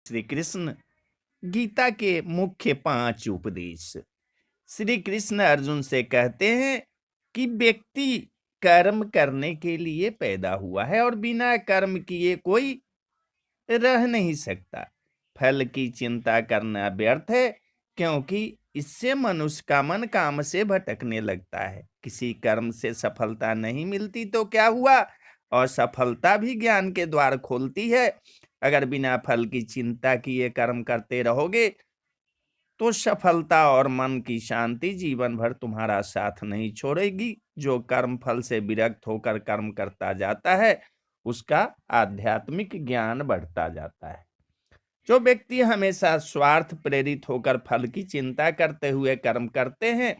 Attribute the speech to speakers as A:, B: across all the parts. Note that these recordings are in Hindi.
A: श्री कृष्ण गीता के मुख्य 5 उपदेश। श्री कृष्ण अर्जुन से कहते हैं कि व्यक्ति कर्म करने के लिए पैदा हुआ है और बिना कर्म किए कोई रह नहीं सकता। फल की चिंता करना व्यर्थ है, क्योंकि इससे मनुष्य का मन काम से भटकने लगता है। किसी कर्म से सफलता नहीं मिलती तो क्या हुआ, और सफलता भी ज्ञान के द्वार खोलती है। अगर बिना फल की चिंता किए कर्म करते रहोगे तो सफलता और मन की शांति जीवन भर तुम्हारा साथ नहीं छोड़ेगी। जो कर्म फल से विरक्त होकर कर्म करता जाता है, उसका आध्यात्मिक ज्ञान बढ़ता जाता है। जो व्यक्ति हमेशा स्वार्थ प्रेरित होकर फल की चिंता करते हुए कर्म करते हैं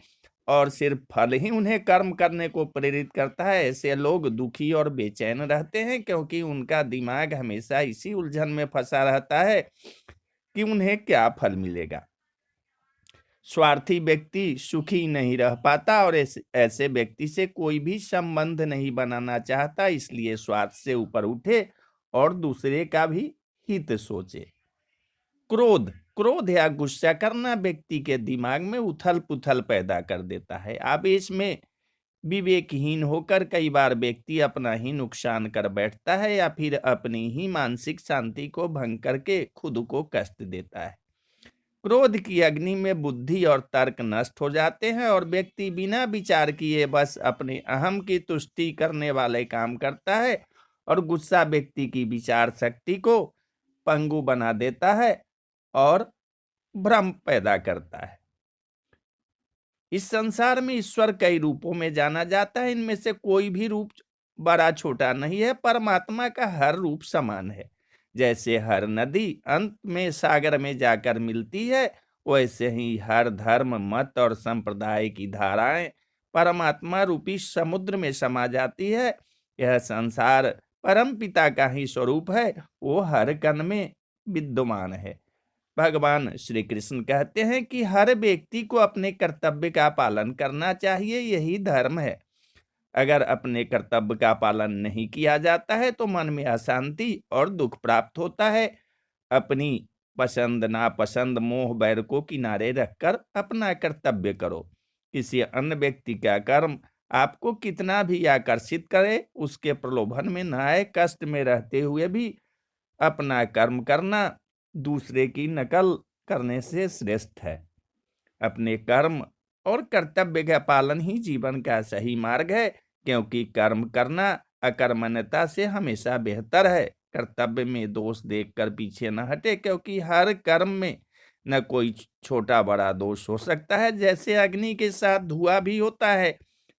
A: और सिर्फ फल ही उन्हें कर्म करने को प्रेरित करता है, ऐसे लोग दुखी और बेचैन रहते हैं, क्योंकि उनका दिमाग हमेशा इसी उलझन में फंसा रहता है कि उन्हें क्या फल मिलेगा। स्वार्थी व्यक्ति सुखी नहीं रह पाता और ऐसे व्यक्ति से कोई भी संबंध नहीं बनाना चाहता, इसलिए स्वार्थ से ऊपर उठे और दूसरे का भी हित सोचे। क्रोध क्रोध या गुस्सा करना व्यक्ति के दिमाग में उथल पुथल पैदा कर देता है। आवेश में विवेकहीन होकर कई बार व्यक्ति अपना ही नुकसान कर बैठता है या फिर अपनी ही मानसिक शांति को भंग करके खुद को कष्ट देता है। क्रोध की अग्नि में बुद्धि और तर्क नष्ट हो जाते हैं और व्यक्ति बिना विचार किए बस अपने अहम की तुष्टि करने वाले काम करता है, और गुस्सा व्यक्ति की विचार शक्ति को पंगु बना देता है और भ्रम पैदा करता है। इस संसार में ईश्वर कई रूपों में जाना जाता है। इनमें से कोई भी रूप बड़ा छोटा नहीं है। परमात्मा का हर रूप समान है। जैसे हर नदी अंत में सागर में जाकर मिलती है, वैसे ही हर धर्म मत और संप्रदाय की धाराएं परमात्मा रूपी समुद्र में समा जाती है। यह संसार परम पिता का ही स्वरूप है, वो हर कण में विद्यमान है। भगवान श्री कृष्ण कहते हैं कि हर व्यक्ति को अपने कर्तव्य का पालन करना चाहिए, यही धर्म है। अगर अपने कर्तव्य का पालन नहीं किया जाता है तो मन में अशांति और दुख प्राप्त होता है। अपनी पसंद नापसंद मोह बैर को किनारे रखकर अपना कर्तव्य करो। किसी अन्य व्यक्ति का कर्म आपको कितना भी आकर्षित करे, उसके प्रलोभन में न आए। कष्ट में रहते हुए भी अपना कर्म करना दूसरे की नकल करने से श्रेष्ठ है। अपने कर्म और कर्तव्य का पालन ही जीवन का सही मार्ग है, क्योंकि कर्म करना अकर्मण्यता से हमेशा बेहतर है। कर्तव्य में दोष देखकर पीछे न हटे, क्योंकि हर कर्म में न कोई छोटा बड़ा दोष हो सकता है। जैसे अग्नि के साथ धुआं भी होता है।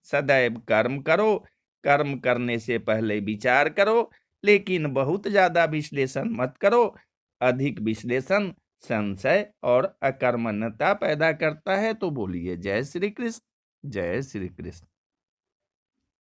A: सदैव कर्म करो, कर्म करने से पहले विचार करो, लेकिन बहुत ज्यादा विश्लेषण मत करो। अधिक विश्लेषण संशय और अकर्मण्यता पैदा करता है। तो बोलिए जय श्री कृष्ण, जय श्री कृष्ण।